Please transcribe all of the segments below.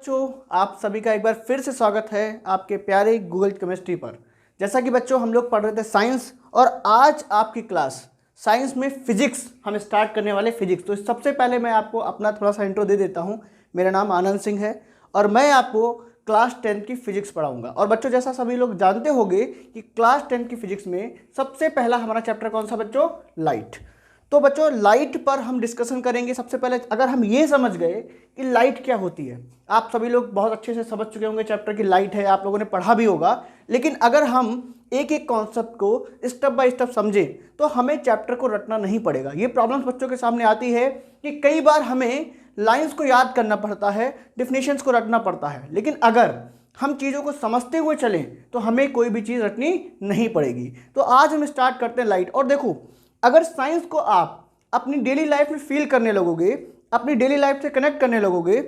बच्चों, आप सभी का एक बार फिर से स्वागत है आपके प्यारे गूगल केमिस्ट्री पर। जैसा कि बच्चों हम लोग पढ़ रहे थे साइंस, और आज आपकी क्लास साइंस में फिजिक्स हम स्टार्ट करने वाले फिजिक्स। तो सबसे पहले मैं आपको अपना थोड़ा सा इंट्रो दे देता हूं। मेरा नाम आनंद सिंह है और मैं आपको क्लास 10 की फिजिक्स पढ़ाऊंगा। और बच्चों, जैसा सभी लोग जानते होंगे कि क्लास 10 की फिजिक्स में सबसे पहला हमारा चैप्टर कौन सा बच्चों? लाइट। तो बच्चों लाइट पर हम डिस्कशन करेंगे। सबसे पहले अगर हम ये समझ गए कि लाइट क्या होती है, आप सभी लोग बहुत अच्छे से समझ चुके होंगे चैप्टर की लाइट है, आप लोगों ने पढ़ा भी होगा। लेकिन अगर हम एक एक कॉन्सेप्ट को स्टेप बाय स्टेप समझें तो हमें चैप्टर को रटना नहीं पड़ेगा। ये प्रॉब्लम्स बच्चों के सामने आती है कि कई बार हमें लाइन्स को याद करना पड़ता है, डिफिनेशंस को रटना पड़ता है, लेकिन अगर हम चीज़ों को समझते हुए चलें तो हमें कोई भी चीज़ रटनी नहीं पड़ेगी। तो आज हम स्टार्ट करते हैं लाइट। और देखो, अगर साइंस को आप अपनी डेली लाइफ में फील करने लगोगे, अपनी डेली लाइफ से कनेक्ट करने लगोगे,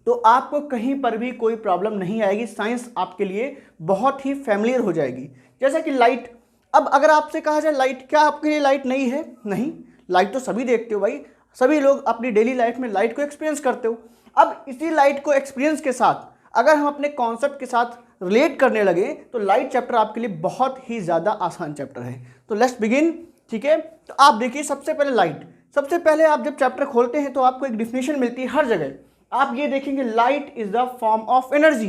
तो आपको कहीं पर भी कोई प्रॉब्लम नहीं आएगी। साइंस आपके लिए बहुत ही फैमिलियर हो जाएगी। जैसा कि लाइट, अब अगर आपसे कहा जाए लाइट, क्या आपके लिए लाइट नहीं है? नहीं, लाइट तो सभी देखते हो भाई, सभी लोग अपनी डेली लाइफ में लाइट को एक्सपीरियंस करते हो। अब इसी लाइट को एक्सपीरियंस के साथ अगर हम अपने कॉन्सेप्ट के साथ रिलेट करने लगे तो लाइट चैप्टर आपके लिए बहुत ही ज़्यादा आसान चैप्टर है। तो लेट्स बिगिन। ठीक है, तो आप देखिए सबसे पहले लाइट। सबसे पहले आप जब चैप्टर खोलते हैं तो आपको एक डिफिनेशन मिलती है हर जगह। आप ये देखेंगे, light is the form of energy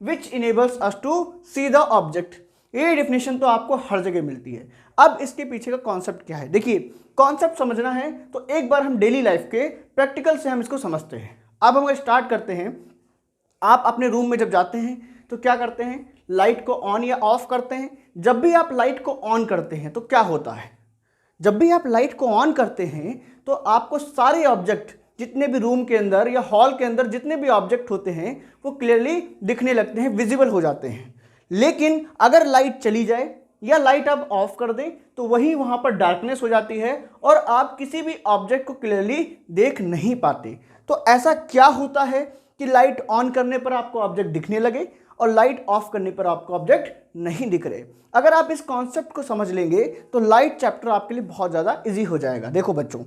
which enables us to see the object. ये डिफिनेशन तो आपको हर जगह मिलती है। अब इसके पीछे का कॉन्सेप्ट क्या है? देखिए, कॉन्सेप्ट समझना है तो एक बार हम डेली लाइफ के प्रैक्टिकल से हम इसको समझते हैं। अब हम स्टार्ट करते हैं। आप अपने रूम में जब जाते हैं तो क्या करते हैं? लाइट को ऑन या ऑफ करते हैं। जब भी आप लाइट को ऑन करते हैं तो क्या होता है? जब भी आप लाइट को ऑन करते हैं तो आपको सारे ऑब्जेक्ट, जितने भी रूम के अंदर या हॉल के अंदर जितने भी ऑब्जेक्ट होते हैं वो क्लियरली दिखने लगते हैं, विजिबल हो जाते हैं। लेकिन अगर लाइट चली जाए या लाइट आप ऑफ कर दें तो वही वहां पर डार्कनेस हो जाती है और आप किसी भी ऑब्जेक्ट को क्लियरली देख नहीं पाते। तो ऐसा क्या होता है कि लाइट ऑन करने पर आपको ऑब्जेक्ट दिखने लगे और लाइट ऑफ करने पर आपको ऑब्जेक्ट नहीं दिख रहे? अगर आप इस कॉन्सेप्ट को समझ लेंगे तो लाइट चैप्टर आपके लिए बहुत ज़्यादा इजी हो जाएगा। देखो बच्चों,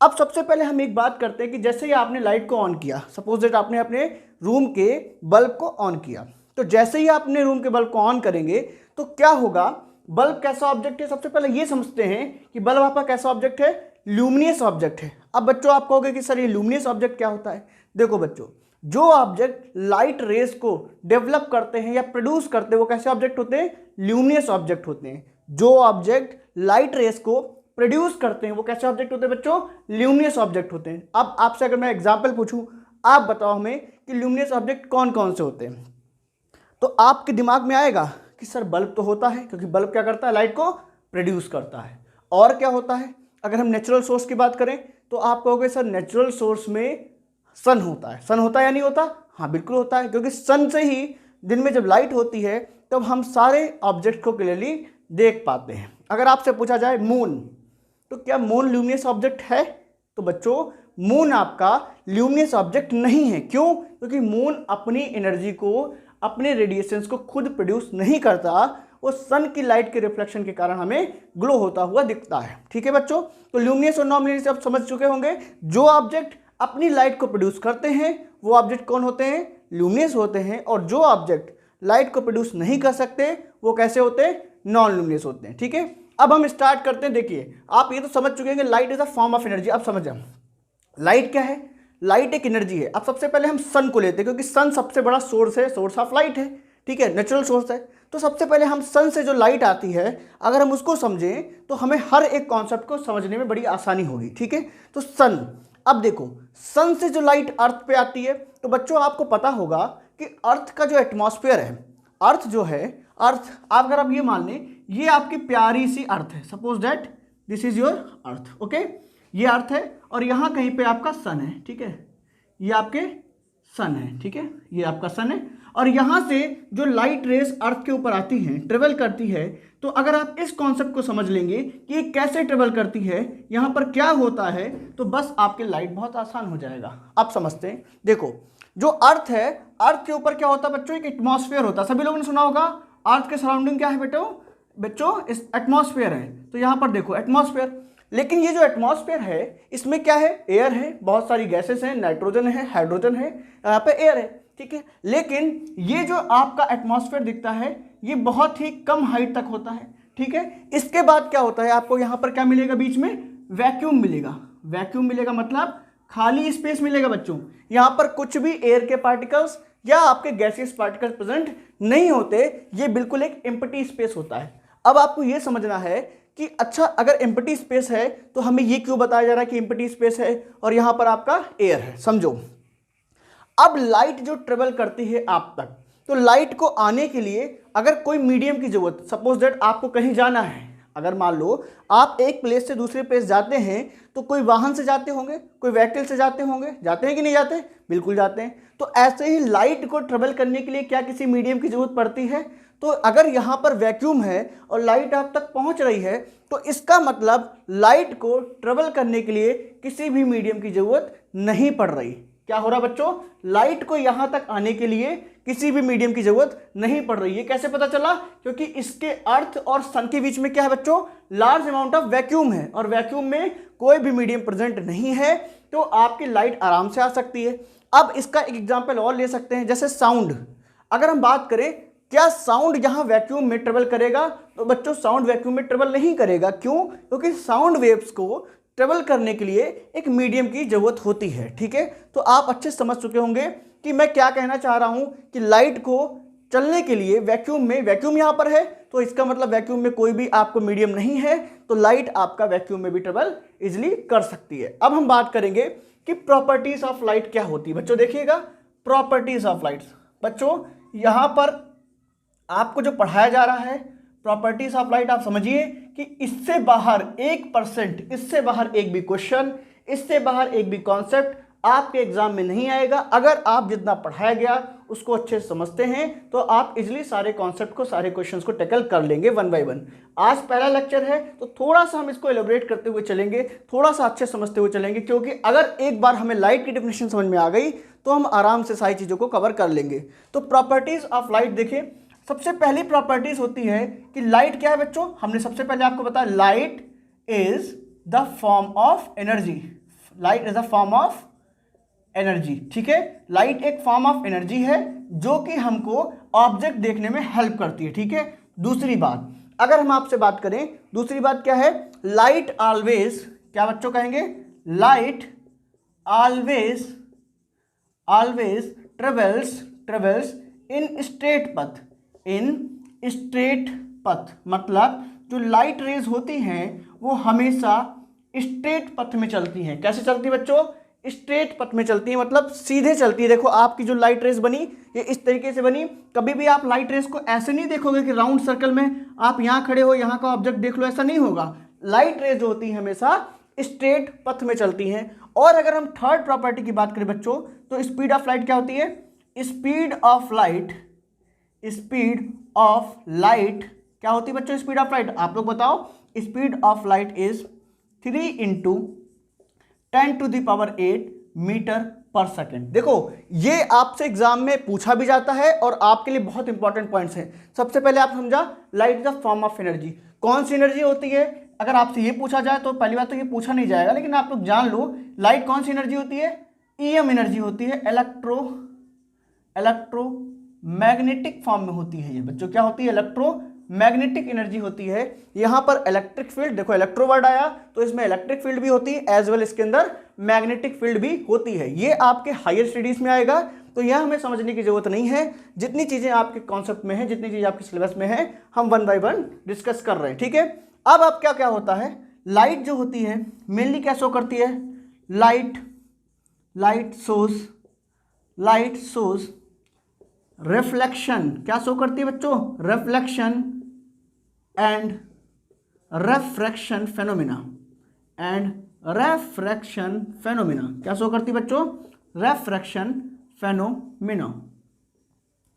अब सबसे पहले हम एक बात करते हैं कि जैसे ही आपने लाइट को ऑन किया, सपोज दैट आपने अपने रूम के बल्ब को ऑन किया, तो जैसे ही आप अपने रूम के बल्ब को ऑन करेंगे तो क्या होगा? बल्ब कैसा ऑब्जेक्ट है? सबसे पहले ये समझते हैं कि बल्ब आपका कैसा ऑब्जेक्ट है? ल्यूमिनियस ऑब्जेक्ट है। अब बच्चों आप कहोगे कि सर ये ल्यूमिनियस ऑब्जेक्ट क्या होता है? देखो बच्चों, जो ऑब्जेक्ट लाइट रेस को डेवलप करते हैं या प्रोड्यूस करते हैं वो कैसे ऑब्जेक्ट होते हैं? ल्यूमिनियस ऑब्जेक्ट होते हैं। जो ऑब्जेक्ट लाइट रेस को प्रोड्यूस करते हैं वो कैसे ऑब्जेक्ट होते हैं बच्चों? ल्यूमिनियस ऑब्जेक्ट होते हैं। अब आपसे अगर मैं एग्जांपल पूछूं, आप बताओ हमें कि ल्यूमिनियस ऑब्जेक्ट कौन कौन से होते हैं, तो आपके दिमाग में आएगा कि सर बल्ब तो होता है, क्योंकि बल्ब क्या करता है? लाइट को प्रोड्यूस करता है। और क्या होता है? अगर हम नेचुरल सोर्स की बात करें तो आप कहोगे सर नेचुरल सोर्स में सन होता है। सन होता है या नहीं होता? हाँ बिल्कुल होता है, क्योंकि सन से ही दिन में जब लाइट होती है तब हम सारे ऑब्जेक्ट को क्लियरली देख पाते हैं। अगर आपसे पूछा जाए मून, तो क्या मून ल्यूमिनियस ऑब्जेक्ट है? तो बच्चों मून आपका ल्यूमिनियस ऑब्जेक्ट नहीं है। क्यों? क्योंकि मून अपनी एनर्जी को, अपने रेडिएशंस को खुद प्रोड्यूस नहीं करता, वो सन की लाइट के रिफ्लेक्शन के कारण हमें ग्लो होता हुआ दिखता है। ठीक है बच्चों, तो ल्यूमिनियस और नॉन ल्यूमिनियस आप समझ चुके होंगे। जो ऑब्जेक्ट अपनी लाइट को प्रोड्यूस करते हैं वो ऑब्जेक्ट कौन होते हैं? ल्यूमिनियस होते हैं। और जो ऑब्जेक्ट लाइट को प्रोड्यूस नहीं कर सकते वो कैसे होते हैं? नॉन ल्यूमिनियस होते हैं। ठीक है, अब हम स्टार्ट करते हैं। देखिए, आप ये तो समझ चुके हैं कि light is a form of energy. अब समझ हम लाइट क्या है? लाइट एक एनर्जी है। अब सबसे पहले हम सन को लेते हैं, क्योंकि सन सबसे बड़ा सोर्स है, सोर्स ऑफ लाइट है। ठीक है, नेचुरल सोर्स है। तो सबसे पहले हम सन से जो लाइट आती है, अगर हम उसको समझें तो हमें हर एक कॉन्सेप्ट को समझने में बड़ी आसानी होगी। ठीक है, तो सन, अब देखो सन से जो लाइट अर्थ पे आती है, तो बच्चों आपको पता होगा कि अर्थ का जो एटमॉस्फेयर है, अर्थ जो है, अर्थ आप अगर आप ये मान लें ये आपकी प्यारी सी अर्थ है। Suppose that this is your earth. Okay, ये अर्थ है और यहाँ कहीं पे आपका सन है। ठीक है, ये आपके सन है। ठीक है, ये आपका सन है और यहाँ से जो लाइट रेस अर्थ के ऊपर आती हैं, ट्रेवल करती है, तो अगर आप इस कॉन्सेप्ट को समझ लेंगे कि ये कैसे ट्रेवल करती है, यहाँ पर क्या होता है, तो बस आपके लाइट बहुत आसान हो जाएगा। आप समझते हैं। देखो, जो अर्थ है, अर्थ के ऊपर क्या होता है बच्चों? एक एटमॉस्फेयर होता है। सभी लोगों ने सुना होगा अर्थ के सराउंडिंग क्या है बच्चों? इस एटमॉस्फेयर है। तो यहाँ पर देखो एटमॉस्फेयर, लेकिन ये जो एटमॉस्फेयर है इसमें क्या है? एयर है, बहुत सारी गैसेस हैं, नाइट्रोजन है, हाइड्रोजन है, यहाँ पे एयर है। ठीक है। लेकिन ये जो आपका एटमॉस्फेयर दिखता है ये बहुत ही कम हाइट तक होता है, ठीक है। इसके बाद क्या होता है, आपको यहाँ पर क्या मिलेगा, बीच में वैक्यूम मिलेगा। वैक्यूम मिलेगा मतलब खाली स्पेस मिलेगा बच्चों। यहाँ पर कुछ भी एयर के पार्टिकल्स या आपके गैसियस पार्टिकल्स प्रेजेंट नहीं होते, ये बिल्कुल एक एम्प्टी स्पेस होता है। अब आपको ये समझना है कि अच्छा अगर एम्प्टी स्पेस है तो हमें ये क्यों बताया जा रहा है कि एम्प्टी स्पेस है और यहाँ पर आपका एयर है। समझो, अब लाइट जो ट्रेवल करती है आप तक, तो लाइट को आने के लिए अगर कोई मीडियम की जरूरत, सपोज दैट आपको कहीं जाना है, अगर मान लो आप एक प्लेस से दूसरे प्लेस जाते हैं तो कोई वाहन से जाते होंगे, कोई व्हीकल से जाते होंगे, जाते हैं कि नहीं जाते, बिल्कुल जाते हैं। तो ऐसे ही लाइट को ट्रेवल करने के लिए क्या किसी मीडियम की जरूरत पड़ती है। तो अगर यहाँ पर वैक्यूम है और लाइट आप तक पहुँच रही है तो इसका मतलब लाइट को ट्रेवल करने के लिए किसी भी मीडियम की जरूरत नहीं पड़ रही। क्या हो रहा बच्चों, लाइट को यहां तक आने के लिए किसी भी मीडियम की जरूरत नहीं पड़ रही है। कैसे पता चला, क्योंकि इसके अर्थ और सन के बीच में क्या है बच्चों, लार्ज अमाउंट ऑफ वैक्यूम है और वैक्यूम में कोई भी मीडियम प्रेजेंट नहीं है, तो आपकी लाइट आराम से आ सकती है। अब इसका एक एग्जांपल और ले सकते हैं, जैसे साउंड। अगर हम बात करें क्या साउंड यहां वैक्यूम में ट्रेवल करेगा, तो बच्चों साउंड वैक्यूम में ट्रेवल नहीं करेगा। क्यों, क्योंकि साउंड वेव्स को ट्रेवल करने के लिए एक मीडियम की जरूरत होती है, ठीक है। तो आप अच्छे समझ चुके होंगे कि मैं क्या कहना चाह रहा हूं कि लाइट को चलने के लिए वैक्यूम में, वैक्यूम यहां पर है तो इसका मतलब वैक्यूम में कोई भी आपको मीडियम नहीं है, तो लाइट आपका वैक्यूम में भी ट्रेवल इजिली कर सकती है। अब हम बात करेंगे कि प्रॉपर्टीज ऑफ लाइट क्या होती है। बच्चों देखिएगा, प्रॉपर्टीज ऑफ लाइट, बच्चों यहां पर आपको जो पढ़ाया जा रहा है प्रॉपर्टीज ऑफ लाइट, आप समझिए कि इससे बाहर 1%, इससे बाहर एक भी क्वेश्चन, इससे बाहर एक भी कॉन्सेप्ट आपके एग्जाम में नहीं आएगा। अगर आप जितना पढ़ाया गया उसको अच्छे से समझते हैं तो आप इजिली सारे कॉन्सेप्ट को, सारे क्वेश्चंस को टैकल कर लेंगे वन बाय वन। आज पहला लेक्चर है तो थोड़ा सा हम इसको एलोबरेट करते हुए चलेंगे, थोड़ा सा अच्छे समझते हुए चलेंगे, क्योंकि अगर एक बार हमें लाइट की डेफिनेशन समझ में आ गई तो हम आराम से सारी चीज़ों को कवर कर लेंगे। तो प्रॉपर्टीज ऑफ लाइट देखिए, सबसे पहली प्रॉपर्टीज होती है कि लाइट क्या है बच्चों, हमने सबसे पहले आपको बताया light is the form of energy. Light is the form of energy, ठीक है। लाइट एक फॉर्म ऑफ एनर्जी है जो कि हमको ऑब्जेक्ट देखने में हेल्प करती है, ठीक है। दूसरी बात, अगर हम आपसे बात करें, दूसरी बात क्या है, लाइट ऑलवेज, क्या बच्चों कहेंगे, light always travels in straight पथ, इन स्ट्रेट पथ, मतलब जो लाइट रेज होती हैं वो हमेशा स्ट्रेट पथ में चलती हैं। कैसे चलती है बच्चों, स्ट्रेट पथ में चलती है, मतलब सीधे चलती है। देखो आपकी जो लाइट रेज बनी ये इस तरीके से बनी। कभी भी आप लाइट रेज को ऐसे नहीं देखोगे कि राउंड सर्कल में आप यहाँ खड़े हो, यहाँ का ऑब्जेक्ट देख लो, ऐसा नहीं होगा। लाइट रेज होती है हमेशा स्ट्रेट पथ में चलती हैं। और अगर हम थर्ड प्रॉपर्टी की बात करें बच्चों, तो स्पीड ऑफ लाइट क्या होती है, speed of light, speed of light क्या होती है बच्चों, स्पीड ऑफ लाइट आप लोग बताओ। Speed of light is 3 × 10⁸ metre पर सेकेंड। देखो ये आपसे एग्जाम में पूछा भी जाता है और आपके लिए बहुत इंपॉर्टेंट पॉइंट्स हैं। सबसे पहले आप समझा light is a form of energy, कौन सी एनर्जी होती है। अगर आपसे ये पूछा जाए तो पहली बात तो ये पूछा नहीं जाएगा, लेकिन आप लोग जान लो लाइट कौन सी एनर्जी होती है, ईएम एनर्जी होती है, इलेक्ट्रोमैग्नेटिक फॉर्म में होती है ये बच्चों। क्या होती है, इलेक्ट्रोमैग्नेटिक एनर्जी होती है। यहाँ पर इलेक्ट्रिक फील्ड, देखो इलेक्ट्रो वर्ड आया तो इसमें इलेक्ट्रिक फील्ड भी होती है, एज वेल इसके अंदर मैग्नेटिक फील्ड भी होती है। ये आपके हायर स्टडीज में आएगा, तो यह हमें समझने की जरूरत नहीं है। जितनी चीजें आपके कॉन्सेप्ट में है, जितनी चीजें आपके सिलेबस में है, हम वन बाय वन डिस्कस कर रहे हैं, ठीक है। अब आप क्या क्या होता है, लाइट जो होती है मेनली क्या शो करती है, लाइट सोज रिफ्लेक्शन, क्या शो करती है बच्चों, रिफ्लेक्शन एंड रेफ्रैक्शन फेनोमेना, क्या शो करती है बच्चों, रेफ्रैक्शन फेनोमेना,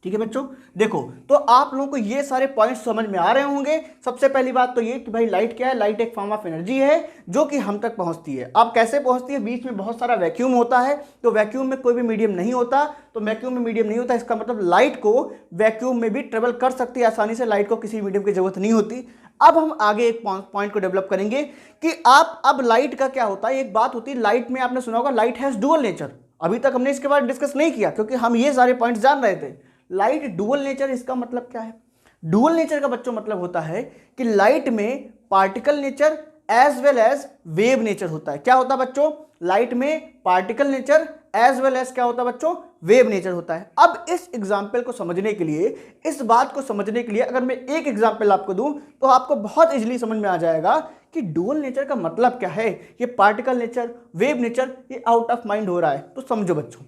ठीक है बच्चों। देखो तो आप लोगों को ये सारे पॉइंट्स समझ में आ रहे होंगे। सबसे पहली बात तो ये कि भाई लाइट क्या है, लाइट एक फॉर्म ऑफ एनर्जी है जो कि हम तक पहुंचती है। अब कैसे पहुंचती है, बीच में बहुत सारा वैक्यूम होता है, तो वैक्यूम में कोई भी मीडियम नहीं होता, तो वैक्यूम में मीडियम नहीं होता, इसका मतलब लाइट को वैक्यूम में भी ट्रेवल कर सकती है आसानी से, लाइट को किसी मीडियम की जरूरत नहीं होती। अब हम आगे एक पॉइंट को डेवलप करेंगे कि आप अब लाइट का क्या होता है। एक बात होती है लाइट में, आपने सुना होगा लाइट हैज डुअल नेचर, अभी तक हमने इसके बारे में डिस्कस नहीं किया क्योंकि हम ये सारे पॉइंट्स जान रहे थे। लाइट डुअल नेचर, इसका मतलब क्या है? डुअल नेचर का बच्चों मतलब होता है कि लाइट में particle nature as well as wave nature होता है। क्या होता है बच्चों? लाइट में particle nature as well as क्या होता है बच्चों? वेव नेचर होता है। अब इस एग्जाम्पल को समझने के लिए, इस बात को समझने के लिए अगर मैं एक एग्जाम्पल आपको दूं तो आपको बहुत इजीली समझ में आ जाएगा कि डुअल नेचर का मतलब क्या है। ये पार्टिकल नेचर, वेव नेचर, ये आउट ऑफ माइंड हो रहा है। तो समझो बच्चों,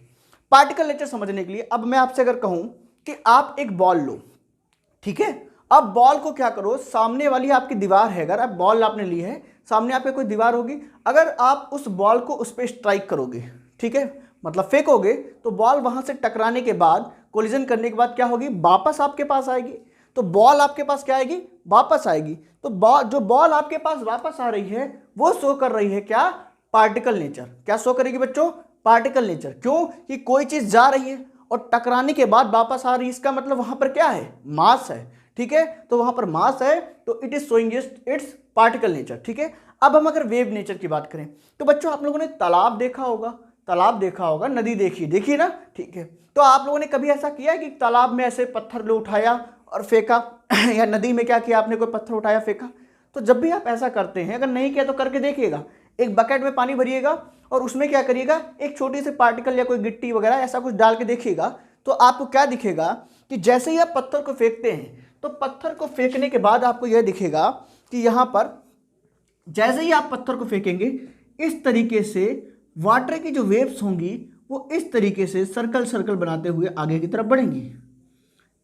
पार्टिकल नेचर समझने के लिए अब मैं आपसे अगर कहूं कि आप एक बॉल लो, ठीक है, अब बॉल को क्या करो, सामने वाली आपकी दीवार है, अगर आप बॉल आपने ली है, सामने आपके कोई दीवार होगी, अगर आप उस बॉल को उस पर स्ट्राइक करोगे, ठीक है, मतलब फेंकोगे, तो बॉल वहां से टकराने के बाद, कोलिजन करने के बाद क्या होगी? वापस आपके पास आएगी। तो बॉल आपके पास क्या आएगी? वापस आएगी। तो जो बॉल आपके पास वापस आ रही है वो शो कर रही है क्या? Particle nature. क्या शो करेगी बच्चों? Particle nature. क्यों? कि कोई चीज जा रही है और टकराने के बाद वापस आ रही है, इसका मतलब वहां पर क्या है? मास है, ठीक है। तो वहां पर मास है तो it is showing it's particle nature, ठीक है। अब हम अगर वेव नेचर की बात करें तो बच्चों आप लोगों ने तालाब देखा होगा, तालाब देखा होगा, नदी देखी ना, ठीक है। तो आप लोगों ने कभी ऐसा किया है कि तालाब में ऐसे पत्थर लो उठाया और फेंका या नदी में क्या किया आपने, कोई पत्थर उठाया फेंका? तो जब भी आप ऐसा करते हैं, अगर नहीं किया तो करके देखिएगा, एक बकेट में पानी भरिएगा और उसमें क्या करिएगा, एक छोटी सी पार्टिकल या कोई गिट्टी वगैरह ऐसा कुछ डाल के देखिएगा, तो आपको क्या दिखेगा कि जैसे ही आप पत्थर को फेंकते हैं तो पत्थर को फेंकने के बाद आपको यह दिखेगा कि यहाँ पर जैसे ही आप पत्थर को फेंकेंगे इस तरीके से वाटर की जो वेव्स होंगी वो इस तरीके से सर्कल सर्कल बनाते हुए आगे की तरफ बढ़ेंगी।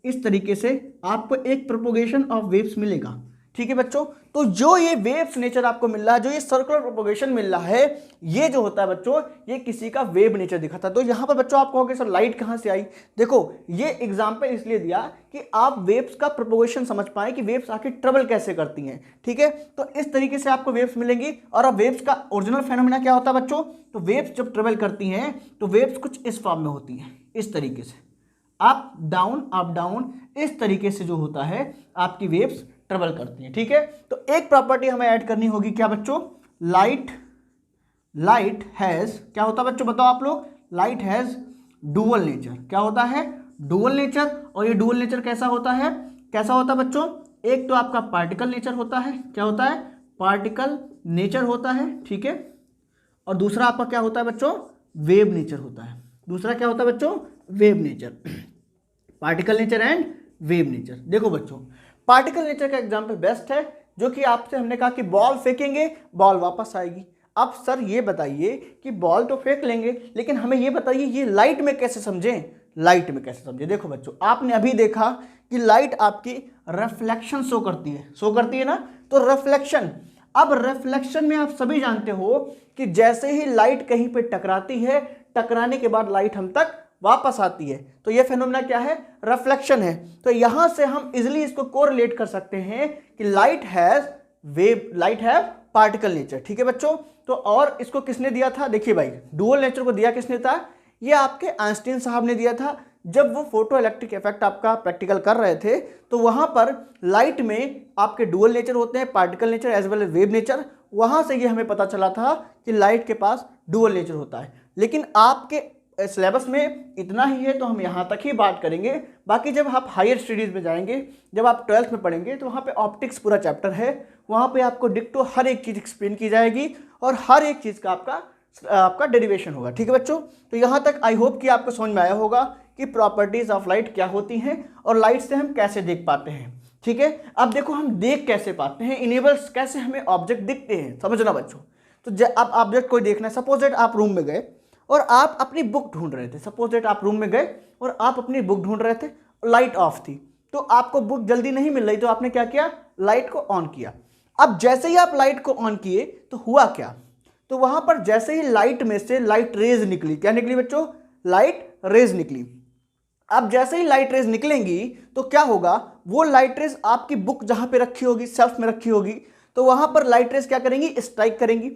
इस तरीके से आपको एक प्रोपोगेशन ऑफ वेव्स मिलेगा, ठीक है बच्चों। तो जो ये वेव्स नेचर आपको मिल रहा है, जो ये सर्कुलर प्रोपोगेशन मिल रहा है, ये जो होता है बच्चों, ये किसी का वेव नेचर दिखाता है। तो यहाँ पर बच्चों आप कहोगे सर लाइट कहाँ से आई? देखो ये एग्जाम्पल इसलिए दिया कि आप वेव्स का प्रोपोगेशन समझ पाए कि वेव्स आखिर ट्रेवल कैसे करती हैं, ठीक है। तो इस तरीके से आपको वेव्स मिलेंगी। और अब वेव्स का ओरिजिनल फेनोमेना क्या होता है बच्चों? तो वेव्स जब ट्रेवल करती हैं तो वेव्स कुछ इस फॉर्म में होती हैं, इस तरीके से अप डाउन, इस तरीके से जो होता है आपकी वेव्स ट्रेवल करती हैं, ठीक है। तो एक प्रॉपर्टी हमें ऐड करनी होगी, क्या बच्चों? लाइट हैज, क्या होता है बच्चों बताओ आप लोग? Light has dual nature. क्या होता है? Dual nature. और ये डुअल नेचर कैसा होता है? कैसा होता है बच्चों? एक तो आपका पार्टिकल नेचर होता है, क्या होता है? पार्टिकल नेचर होता है, ठीक है। और दूसरा आपका क्या होता है बच्चों? वेव नेचर होता है। दूसरा क्या होता है बच्चों? Wave nature. Particle nature and wave nature. देखो बच्चों, पार्टिकल नेचर का एग्जांपल बेस्ट है, जो कि आपसे हमने कहा कि बॉल फेंकेंगे, बॉल वापस आएगी। अब सर ये बताइए कि बॉल तो फेंक लेंगे, लेकिन हमें ये बताइए ये लाइट में कैसे समझें? लाइट में कैसे समझें? देखो बच्चों, आपने अभी देखा कि लाइट आपकी रिफ्लेक्शन शो करती है ना, तो रिफ्लेक्शन। अब रिफ्लेक्शन में आप सभी जानते हो कि जैसे ही लाइट कहीं पे टकराती है, टकराने के बाद लाइट हम तक वापस आती है, तो ये फेनोमेना क्या है? रिफ्लेक्शन है। तो यहां से हम इजिली इसको कोरिलेट कर सकते हैं कि लाइट हैज पार्टिकल नेचर, ठीक है बच्चों। तो और इसको किसने दिया था? देखिए भाई, डुअल नेचर को दिया किसने था? ये आपके आइंस्टीन साहब ने दिया था। जब वो फोटो इलेक्ट्रिक इफेक्ट आपका प्रैक्टिकल कर रहे थे तो वहां पर लाइट में आपके डुअल नेचर होते हैं, particle nature as well as wave nature. वहां से ये हमें पता चला था कि लाइट के पास डुअल नेचर होता है। लेकिन आपके सिलेबस में इतना ही है तो हम यहाँ तक ही बात करेंगे। बाकी जब आप हायर स्टडीज़ में जाएंगे, जब आप 12th में पढ़ेंगे, तो वहाँ पे ऑप्टिक्स पूरा चैप्टर है, वहाँ पे आपको डिक्टो हर एक चीज़ एक्सप्लेन की जाएगी और हर एक चीज़ का आपका डेरिवेशन होगा, ठीक है बच्चों। तो यहाँ तक आई होप कि आपको समझ में आया होगा कि प्रॉपर्टीज़ ऑफ लाइट क्या होती हैं और लाइट से हम कैसे देख पाते हैं, ठीक है। अब देखो हम देख कैसे पाते हैं, इनेबल्स कैसे हमें ऑब्जेक्ट दिखते हैं, समझना बच्चों। तो अब ऑब्जेक्ट कोई देखना है, सपोज दैट आप रूम में गए और आप अपनी बुक ढूंढ रहे थे, सपोज दैट आप रूम में गए और आप अपनी बुक ढूंढ रहे थे, लाइट ऑफ थी, तो आपको बुक जल्दी नहीं मिल रही, तो आपने क्या किया? लाइट को ऑन किया। अब जैसे ही आप लाइट को ऑन किए तो हुआ क्या? तो वहां पर जैसे ही लाइट में से लाइट रेज निकली, क्या निकली बच्चों? लाइट रेज निकली। अब जैसे ही लाइट रेज निकलेंगी तो क्या होगा? वो लाइट रेज आपकी बुक जहां पे रखी होगी, शेल्फ में रखी होगी, तो वहां पर लाइट रेज क्या करेंगी? स्ट्राइक करेंगी।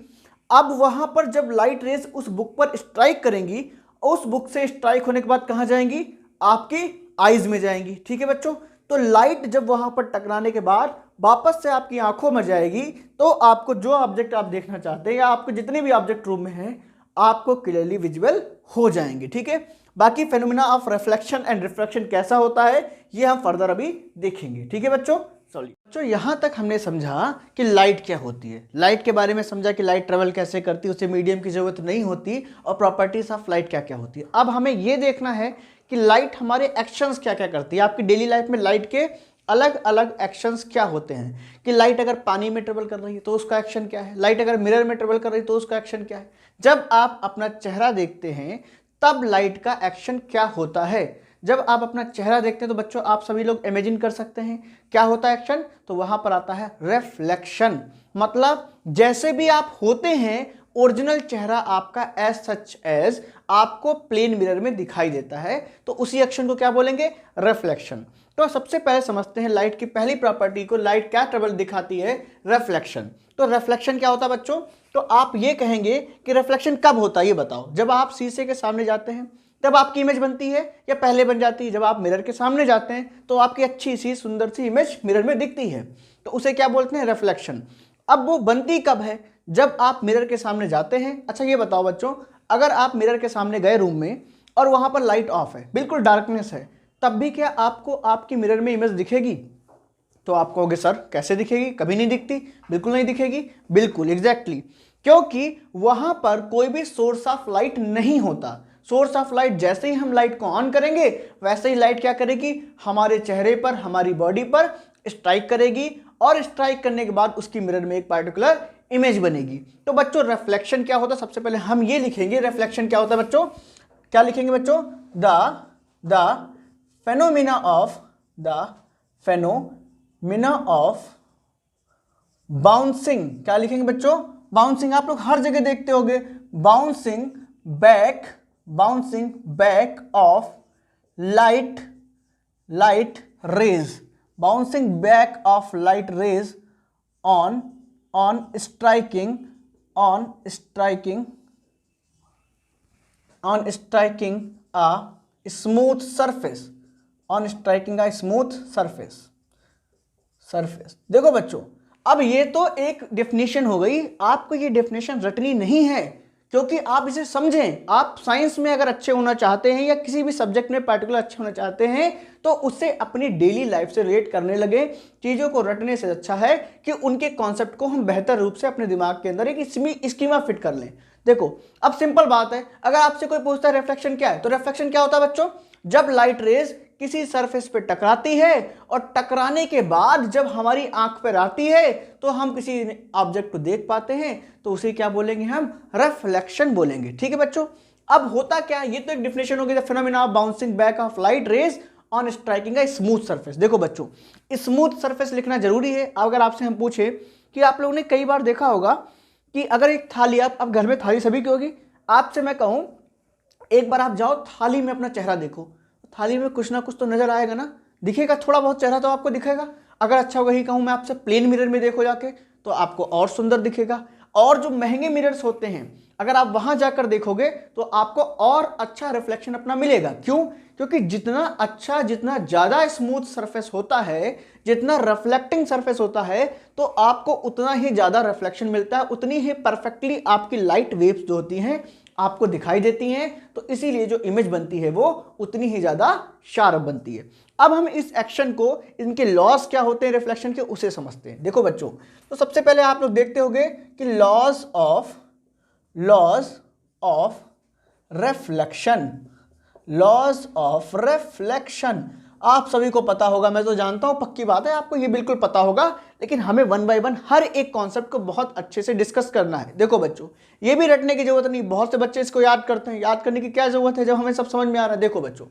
अब वहां पर जब लाइट रेज उस बुक पर स्ट्राइक करेंगी, उस बुक से स्ट्राइक होने के बाद कहां जाएंगी? आपकी आईज में जाएंगी, ठीक है बच्चों। तो लाइट जब वहां पर टकराने के बाद वापस से आपकी आंखों में जाएगी, तो आपको जो ऑब्जेक्ट आप देखना चाहते हैं या आपको जितने भी ऑब्जेक्ट रूम में हैं, आपको क्लियरली विजिबल हो जाएंगे। ठीक है, बाकी phenomena of reflection and refraction कैसा होता है ये हम फर्दर अभी देखेंगे। ठीक है बच्चों, चलिए बच्चों यहाँ तक हमने समझा कि लाइट क्या होती है, लाइट के बारे में समझा कि लाइट ट्रेवल कैसे करती है, उसे मीडियम की जरूरत नहीं होती, और प्रॉपर्टीज ऑफ लाइट क्या क्या होती है। अब हमें ये देखना है कि लाइट हमारे एक्शंस क्या क्या करती है। आपकी डेली लाइफ में लाइट के अलग अलग एक्शंस क्या होते हैं, कि लाइट अगर पानी में ट्रेवल कर रही है तो उसका एक्शन क्या है, लाइट अगर मिरर में ट्रेवल कर रही है तो उसका एक्शन क्या है। जब आप अपना चेहरा देखते हैं तब लाइट का एक्शन क्या होता है। जब आप अपना चेहरा देखते हैं तो बच्चों आप सभी लोग इमेजिन कर सकते हैं क्या होता है एक्शन, तो वहां पर आता है रिफ्लेक्शन। मतलब जैसे भी आप होते हैं ओरिजिनल चेहरा आपका एज सच एज आपको प्लेन मिरर में दिखाई देता है, तो उसी एक्शन को क्या बोलेंगे, रिफ्लेक्शन। तो सबसे पहले समझते हैं लाइट की पहली प्रॉपर्टी को, लाइट क्या ट्रेवल दिखाती है, रिफ्लेक्शन। तो रिफ्लेक्शन क्या होता है बच्चों, तो आप ये कहेंगे कि रिफ्लेक्शन कब होता है ये बताओ। जब आप शीशे के सामने जाते हैं तब आपकी इमेज बनती है या पहले बन जाती है। जब आप मिरर के सामने जाते हैं तो आपकी अच्छी सी सुंदर सी इमेज मिरर में दिखती है, तो उसे क्या बोलते हैं, रिफ्लेक्शन। अब वो बनती कब है, जब आप मिरर के सामने जाते हैं। अच्छा ये बताओ बच्चों, अगर आप मिरर के सामने गए रूम में और वहां पर लाइट ऑफ है, बिल्कुल डार्कनेस है, तब भी क्या आपको आपकी मिरर में इमेज दिखेगी? तो आप कहोगे सर कैसे दिखेगी, कभी नहीं दिखती। बिल्कुल नहीं दिखेगी, बिल्कुल एग्जैक्टली, क्योंकि वहां पर कोई भी सोर्स ऑफ लाइट नहीं होता। सोर्स ऑफ लाइट जैसे ही हम लाइट को ऑन करेंगे वैसे ही लाइट क्या करेगी, हमारे चेहरे पर, हमारी बॉडी पर स्ट्राइक करेगी, और स्ट्राइक करने के बाद उसकी मिरर में एक पार्टिकुलर इमेज बनेगी। तो बच्चों रिफ्लेक्शन क्या होता है, सबसे पहले हम ये लिखेंगे रिफ्लेक्शन क्या होता है बच्चों, क्या लिखेंगे बच्चों, द फेनोमेना ऑफ बाउंसिंग। क्या लिखेंगे बच्चों, बाउंसिंग। आप लोग हर जगह देखते होंगे, bouncing back of light rays, bouncing back of light rays on striking a smooth surface। देखो बच्चों, अब ये तो एक डेफिनेशन हो गई, आपको ये डेफिनेशन रटनी नहीं है, क्योंकि आप इसे समझें। आप साइंस में अगर अच्छे होना चाहते हैं या किसी भी सब्जेक्ट में पर्टिकुलर अच्छे होना चाहते हैं तो उससे अपनी डेली लाइफ से रिलेट करने लगे। चीज़ों को रटने से अच्छा है कि उनके कॉन्सेप्ट को हम बेहतर रूप से अपने दिमाग के अंदर एक स्कीमा फिट कर लें। देखो अब सिंपल बात है, अगर आपसे कोई पूछता है रिफ्लेक्शन क्या है, तो रिफ्लेक्शन क्या होता है बच्चों, जब लाइट रेज किसी सरफेस पे टकराती है और टकराने के बाद जब हमारी आंख पर आती है तो हम किसी ऑब्जेक्ट को देख पाते हैं, तो उसे क्या बोलेंगे, हम रिफ्लेक्शन बोलेंगे। ठीक है बच्चों, अब होता क्या, ये तो एक डेफिनेशन होगी, the phenomena of bouncing back of light rays on striking a smooth surface. देखो बच्चों, स्मूथ सरफेस लिखना जरूरी है। अगर आपसे हम पूछे कि आप लोगों ने कई बार देखा होगा कि अगर एक थाली, आप घर में थाली सभी की होगी, आपसे मैं कहूं एक बार आप जाओ थाली में अपना चेहरा देखो, थाली में कुछ ना कुछ तो नजर आएगा ना, दिखेगा, थोड़ा बहुत चेहरा तो आपको दिखेगा। अगर अच्छा वही कहूं मैं आपसे, प्लेन मिरर में देखो जाके तो आपको और सुंदर दिखेगा। और जो महंगे मिरर्स होते हैं अगर आप वहां जाकर देखोगे तो आपको और अच्छा रिफ्लेक्शन अपना मिलेगा। क्यों? क्योंकि जितना अच्छा, जितना ज्यादा स्मूथ सरफेस होता है, जितना रिफ्लेक्टिंग सरफेस होता है, तो आपको उतना ही ज्यादा रिफ्लेक्शन मिलता है, उतनी ही परफेक्टली आपकी लाइट वेव्स जो होती हैं आपको दिखाई देती हैं, तो इसीलिए जो इमेज बनती है वो उतनी ही ज्यादा शार्प बनती है। अब हम इस एक्शन को, इनके लॉस क्या होते हैं रिफ्लेक्शन के, उसे समझते हैं। देखो बच्चों, तो सबसे पहले आप लोग देखते होंगे कि लॉज ऑफ रिफ्लेक्शन आप सभी को पता होगा, मैं तो जानता हूं, पक्की बात है आपको ये बिल्कुल पता होगा, लेकिन हमें वन बाय वन हर एक कॉन्सेप्ट को बहुत अच्छे से डिस्कस करना है। देखो बच्चों, ये भी रटने की जरूरत नहीं, बहुत से बच्चे इसको याद करते हैं, याद करने की क्या जरूरत है जब हमें सब समझ में आ रहा है। देखो बच्चों,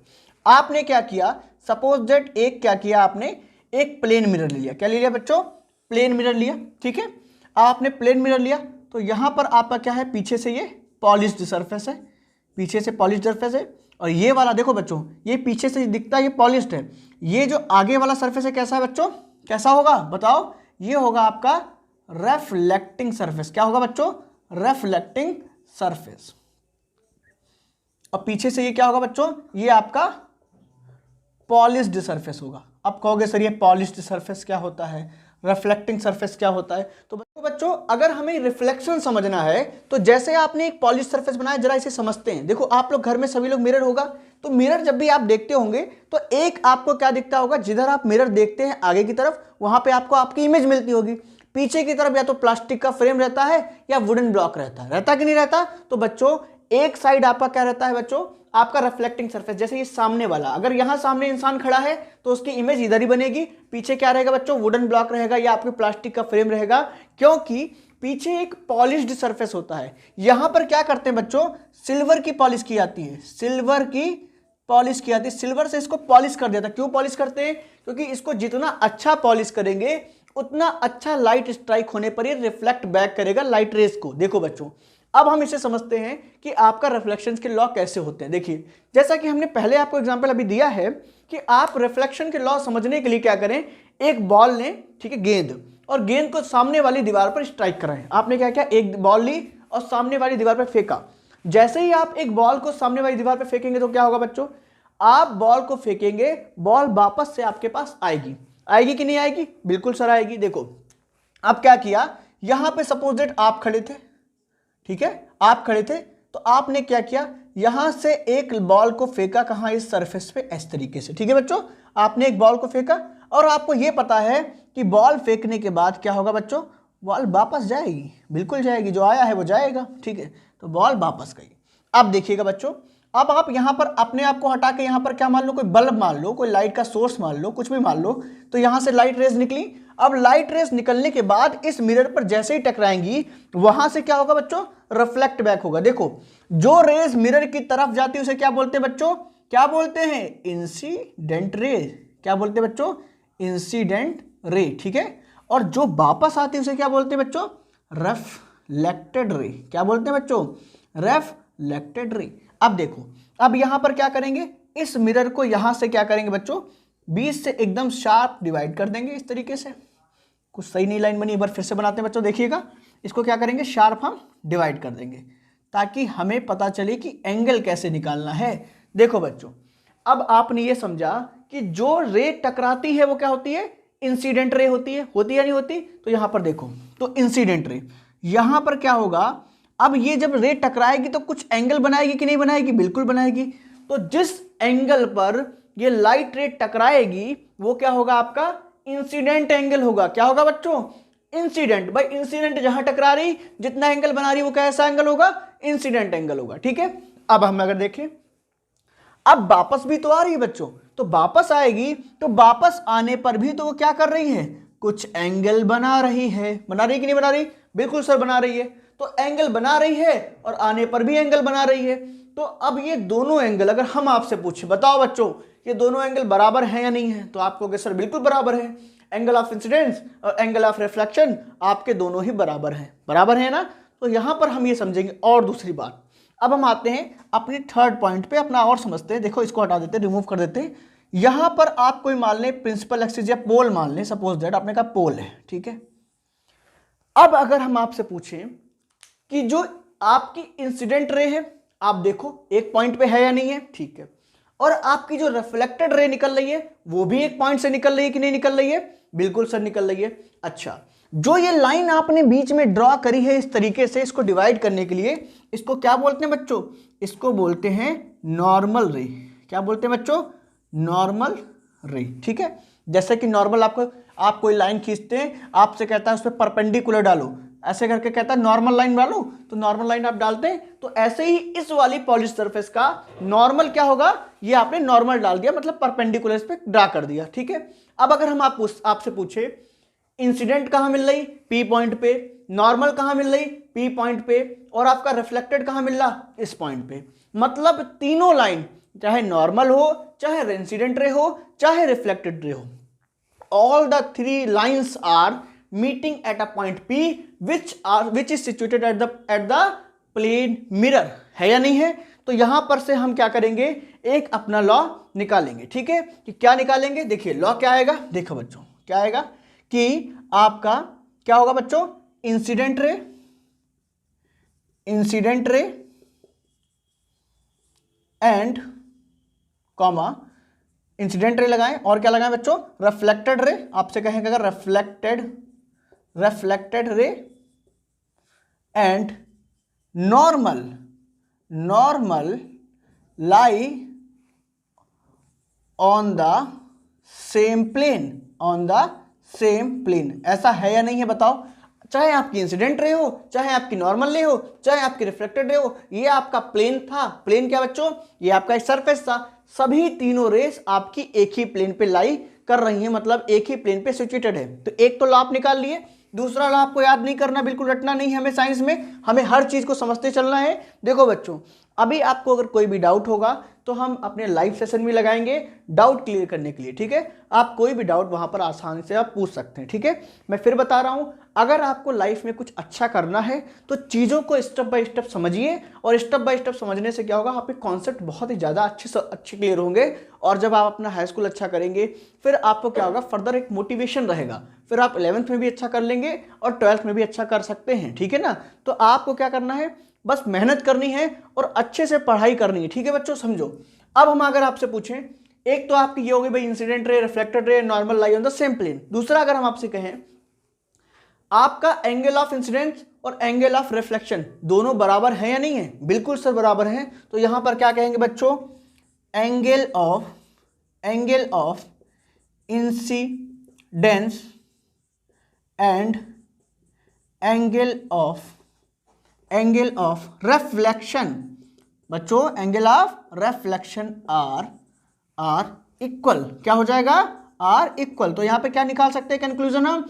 आपने क्या किया, सपोज दैट क्या किया आपने, एक प्लेन मिरर लिया। क्या ले लिया बच्चों? प्लेन मिरर लिया। ठीक है, आपने प्लेन मिरर लिया तो यहां पर आपका क्या है, पीछे से ये पॉलिश्ड सरफेस है, पीछे से पॉलिश्ड सरफेस है, और ये वाला देखो बच्चों, ये पीछे से दिखता है ये पॉलिश्ड है। ये जो आगे वाला सरफेस है कैसा है बच्चों, कैसा होगा बताओ? ये होगा आपका रिफ्लेक्टिंग सरफेस। क्या होगा बच्चों? Reflecting surface. और पीछे से ये क्या होगा बच्चों? ये आपका पॉलिश्ड सरफेस होगा। अब कहोगे सर ये पॉलिश्ड सरफेस क्या होता है, रिफ्लेक्टिंग सरफेस क्या होता है। तो बच्चों अगर हमें रिफ्लेक्शन समझना है तो जैसे आपने एक पॉलिश सरफेस बनाया, जरा इसे समझते हैं। देखो आप लोग घर में सभी लोग मिरर होगा, तो मिरर जब भी आप देखते होंगे तो एक आपको क्या दिखता होगा, जिधर आप मिरर देखते हैं आगे की तरफ वहां पे आपको आपकी इमेज मिलती होगी, पीछे की तरफ या तो प्लास्टिक का फ्रेम रहता है या वुडन ब्लॉक रहता कि नहीं रहता। तो बच्चों एक साइड आपका क्या रहता है बच्चों, आपका रिफ्लेक्टिंग सरफेस। जैसे ये सामने वाला, अगर यहां सामने इंसान खड़ा है तो उसकी इमेज इधर ही बनेगी, पीछे क्या रहेगा बच्चों, वुडन ब्लॉक रहेगा या आपके प्लास्टिक का फ्रेम रहेगा, क्योंकि पीछे एक पॉलिश्ड सरफेस होता है। यहां पर क्या करते हैं बच्चों, सिल्वर की पॉलिश की जाती है, सिल्वर की पॉलिश की जाती है, सिल्वर से इसको पॉलिश कर देता है। क्यों पॉलिश करते हैं, क्योंकि इसको जितना अच्छा पॉलिश करेंगे उतना अच्छा लाइट स्ट्राइक होने पर ये रिफ्लेक्ट बैक करेगा लाइट रेज को। देखो बच्चों अब हम इसे समझते हैं कि आपका रिफ्लेक्शन के लॉ कैसे होते हैं। देखिए जैसा कि हमने पहले आपको एग्जांपल अभी दिया है कि आप रिफ्लेक्शन के लॉ समझने के लिए क्या करें, एक बॉल लें, ठीक है, गेंद, और गेंद को सामने वाली दीवार पर स्ट्राइक कराएं। आपने क्या किया, एक बॉल ली और सामने वाली दीवार पर फेंका। जैसे ही आप एक बॉल को सामने वाली दीवार पर फेंकेंगे तो क्या होगा बच्चों, आप बॉल को फेंकेंगे, बॉल वापस से आपके पास आएगी, आएगी कि नहीं आएगी, बिल्कुल सर आएगी। देखो अब क्या किया, यहां पे सपोज दैट आप खड़े थे, ठीक है, आप खड़े थे, तो आपने क्या किया, यहां से एक बॉल को फेंका कहां, इस सरफेस पे, इस तरीके से, ठीक है बच्चों, आपने एक बॉल को फेंका और आपको यह पता है कि बॉल फेंकने के बाद क्या होगा बच्चों, बॉल वापस जाएगी, बिल्कुल जाएगी, जो आया है वो जाएगा, ठीक है, तो बॉल वापस गई। अब देखिएगा बच्चों, अब आप यहां पर अपने आप को हटा के यहां पर क्या मान लो, कोई बल्ब मान लो, कोई लाइट का सोर्स मान लो, कुछ भी मान लो, तो यहां से लाइट रेज निकली। अब लाइट रेज निकलने के बाद इस मिरर पर जैसे ही टकराएंगी वहां से क्या होगा बच्चों, रिफ्लेक्ट बैक होगा। देखो जो रेज मिरर की तरफ जाती है उसे क्या बोलते हैं बच्चों, क्या बोलते हैं, इंसिडेंट रे। क्या बोलते हैं बच्चों, इंसिडेंट रे, ठीक है। और जो वापस आती है उसे क्या बोलते हैं बच्चों, रिफ्लेक्टेड रे। क्या बोलते हैं बच्चों, रिफ्लेक्टेड रे। अब देखो अब यहां पर क्या करेंगे, इस मिरर को यहां से क्या करेंगे बच्चों, 20 से एकदम शार्प डिवाइड कर देंगे इस तरीके से। कुछ सही नहीं लाइन बनी, एक बार फिर से बनाते हैं बच्चों, देखिएगा, इसको क्या करेंगे, शार्प हम डिवाइड कर देंगे ताकि हमें पता चले कि एंगल कैसे निकालना है। देखो बच्चों अब आपने ये समझा कि जो रे टकराती है वो क्या होती है, इंसिडेंट रे होती है या नहीं होती। तो यहां पर देखो, तो इंसिडेंट रे, यहां पर क्या होगा, अब ये जब रे टकराएगी तो कुछ एंगल बनाएगी कि नहीं बनाएगी, बिल्कुल बनाएगी। तो जिस एंगल पर ये लाइट रे टकराएगी वो क्या होगा, आपका इंसिडेंट एंगल होगा। क्या होगा बच्चों, इंसिडेंट। भाई इंसिडेंट जहां टकरा रही, जितना एंगल बना रही वो कैसा एंगल होगा, इंसिडेंट एंगल होगा, ठीक है। अब हम अगर देखें, अब वापस भी तो आ रही है बच्चों, तो वापस आएगी, तो वापस आने पर भी तो वो क्या कर रही है, कुछ एंगल बना रही है। बना रही कि नहीं बना रही, बिल्कुल सर बना रही है। तो एंगल बना रही है और आने पर भी एंगल बना रही है। तो अब ये दोनों एंगल अगर हम आपसे पूछे, बताओ बच्चों ये दोनों एंगल बराबर हैं या नहीं है, तो आपको कहोगे सर बिल्कुल बराबर है। एंगल ऑफ इंसिडेंस और एंगल ऑफ रिफ्लेक्शन आपके दोनों ही बराबर हैं, बराबर है ना। तो यहां पर हम ये समझेंगे। और दूसरी बात, अब हम आते हैं अपने थर्ड पॉइंट पे, अपना और समझते हैं। देखो इसको हटा देते हैं, रिमूव कर देते हैं। यहां पर आप कोई मान लें प्रिंसिपल एक्सिस या पोल मान लें, सपोज दैट आपने कहा पोल है, ठीक है। अब अगर हम आपसे पूछें कि जो आपकी इंसिडेंट रे है, आप देखो एक पॉइंट पे है या नहीं है, ठीक है, और आपकी जो रिफ्लेक्टेड रे निकल रही है वो भी एक पॉइंट से निकल रही है कि नहीं निकल रही है, बिल्कुल सर निकल रही है। अच्छा, जो ये लाइन आपने बीच में ड्रॉ करी है इस तरीके से, इसको डिवाइड करने के लिए, इसको क्या बोलते हैं बच्चों, इसको बोलते हैं नॉर्मल रे। क्या बोलते हैं बच्चों, नॉर्मल रे, ठीक है। जैसे कि नॉर्मल आपको, आप कोई लाइन खींचते हैं, आपसे कहता है उस पर परपेंडिकुलर डालो, ऐसे करके कहता है नॉर्मल लाइन डालो, तो नॉर्मल लाइन आप डालते हैं। तो ऐसे ही इस वाली पॉलिश सरफेस का नॉर्मल क्या होगा, ये आपने नॉर्मल डाल दिया, मतलब परपेंडिकुलर इस पे ड्रा कर दिया, ठीक है। अब अगर हम आपसे पूछे इंसिडेंट कहां मिल रही, पी पॉइंट पे, नॉर्मल कहां मिल रही, पी पॉइंट पे, और आपका रिफ्लेक्टेड कहां मिल रहा, इस पॉइंट पे, मतलब तीनों लाइन, चाहे नॉर्मल हो, चाहे इंसिडेंट रे हो, चाहे रिफ्लेक्टेड रे हो, all the three lines are meeting at a point P which is situated at the plane mirror, है या नहीं है। तो यहां पर से हम क्या करेंगे, एक अपना लॉ निकालेंगे, ठीक है। कि क्या निकालेंगे, देखिए लॉ क्या आएगा, देखो बच्चों क्या आएगा कि आपका क्या होगा बच्चों, incident ray and comma incident ray लगाएं और क्या लगाएं बच्चों, रिफ्लेक्टेड रे। आपसे कहेंगे अगर reflected ray and normal lie on the same plane, ऐसा है या नहीं है बताओ। चाहे आपकी इंसिडेंट रे हो, चाहे आपकी नॉर्मल रे हो, चाहे आपकी रिफ्लेक्टेड रे हो, ये आपका प्लेन था। प्लेन क्या बच्चों, ये आपका एक सरफेस था। सभी तीनों रेस आपकी एक ही प्लेन पे लाई कर रही हैं, मतलब एक ही प्लेन पे सिचुएटेड है। तो एक तो लॉ आप निकाल लिए, दूसरा लॉ आपको याद नहीं करना, बिल्कुल रटना नहीं है हमें साइंस में, हमें हर चीज को समझते चलना है। देखो बच्चों, अभी आपको अगर कोई भी डाउट होगा तो हम अपने लाइव सेशन में लगाएंगे डाउट क्लियर करने के लिए, ठीक है। आप कोई भी डाउट वहां पर आसानी से आप पूछ सकते हैं, ठीक है। मैं फिर बता रहा हूं, अगर आपको लाइफ में कुछ अच्छा करना है तो चीज़ों को स्टेप बाय स्टेप समझिए, और स्टेप बाय स्टेप समझने से क्या होगा, आपके कॉन्सेप्ट बहुत ही ज़्यादा अच्छे क्लियर होंगे। और जब आप अपना हाई स्कूल अच्छा करेंगे फिर आपको क्या होगा, फर्दर एक मोटिवेशन रहेगा, फिर आप 11th में भी अच्छा कर लेंगे और 12th में भी अच्छा कर सकते हैं, ठीक है ना। तो आपको क्या करना है, बस मेहनत करनी है और अच्छे से पढ़ाई करनी है, ठीक है बच्चों, समझो। अब हम अगर आपसे पूछें, एक तो आपकी ये होगी भाई incident ray, reflected ray, normal lie on the same plane. दूसरा अगर हम आपसे कहें आपका एंगल ऑफ इंसिडेंस और एंगल ऑफ रिफ्लेक्शन दोनों बराबर है या नहीं है, बिल्कुल सर बराबर है। तो यहां पर क्या कहेंगे बच्चों, angle of incidence and angle of reflection, बच्चों angle of reflection are equal, क्या हो जाएगा, आर इक्वल। तो यहां पे क्या निकाल सकते हैं कंक्लूजन हम,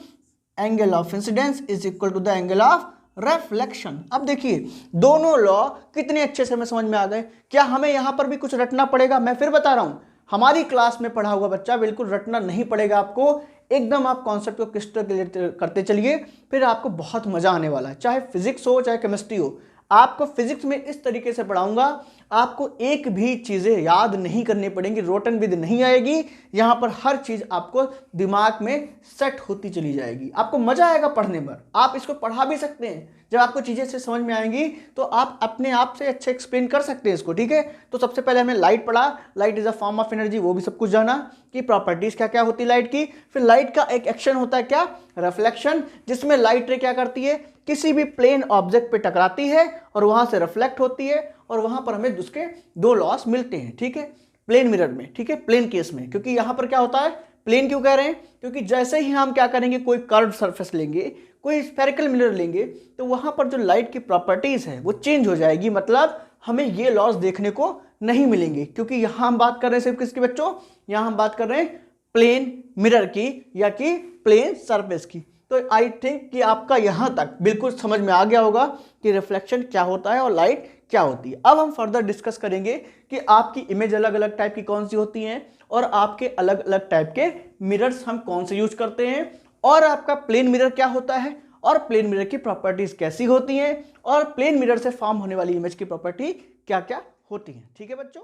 angle of incidence is equal to the angle of reflection. अब देखिए दोनों लॉ कितने अच्छे से हमें समझ में आ गए। क्या हमें यहां पर भी कुछ रटना पड़ेगा, मैं फिर बता रहा हूं, हमारी क्लास में पढ़ा हुआ बच्चा बिल्कुल रटना नहीं पड़ेगा आपको, एकदम आप कॉन्सेप्ट को क्लियर क्लियर करते चलिए, फिर आपको बहुत मजा आने वाला है। चाहे फिजिक्स हो चाहे केमिस्ट्री हो, आपको फिजिक्स में इस तरीके से पढ़ाऊंगा, आपको एक भी चीजें याद नहीं करनी पड़ेंगी, रोटन विद नहीं आएगी, यहां पर हर चीज आपको दिमाग में सेट होती चली जाएगी, आपको मजा आएगा पढ़ने पर। आप इसको पढ़ा भी सकते हैं, जब आपको चीजें से समझ में आएंगी तो आप अपने आप से अच्छे एक्सप्लेन कर सकते हैं इसको, ठीक है। तो सबसे पहले हमें लाइट पढ़ा, light is a form of energy, वो भी सब कुछ जाना कि प्रॉपर्टीज क्या क्या होती है लाइट की। फिर लाइट का एक एक्शन होता है क्या, रिफ्लेक्शन, जिसमें लाइट रे क्या करती है, किसी भी प्लेन ऑब्जेक्ट पे टकराती है और वहां से रिफ्लेक्ट होती है, और वहां पर हमें उसके दो लॉस मिलते हैं, ठीक है, प्लेन मिरर में, ठीक है, प्लेन केस में। क्योंकि यहां पर क्या होता है, प्लेन क्यों कह रहे हैं, क्योंकि जैसे ही हम क्या करेंगे, कोई कर्व सरफेस लेंगे, कोई स्फेरिकल मिरर लेंगे, तो वहां पर जो लाइट की प्रॉपर्टीज है वो चेंज हो जाएगी, मतलब हमें ये लॉस देखने को नहीं मिलेंगे। क्योंकि यहां हम बात कर रहे हैं सिर्फ किसकी बच्चों, यहां हम बात कर रहे हैं प्लेन मिरर की या कि प्लेन सरफेस की। तो आई थिंक कि आपका यहां तक बिल्कुल समझ में आ गया होगा कि रिफ्लेक्शन क्या होता है और लाइट क्या होती है। अब हम फर्दर डिस्कस करेंगे कि आपकी इमेज अलग अलग टाइप की कौन सी होती हैं, और आपके अलग अलग टाइप के मिरर्स हम कौन से यूज करते हैं, और आपका प्लेन मिरर क्या होता है, और प्लेन मिरर की प्रॉपर्टीज कैसी होती हैं, और प्लेन मिरर से फॉर्म होने वाली इमेज की प्रॉपर्टी क्या क्या होती है, ठीक है बच्चों।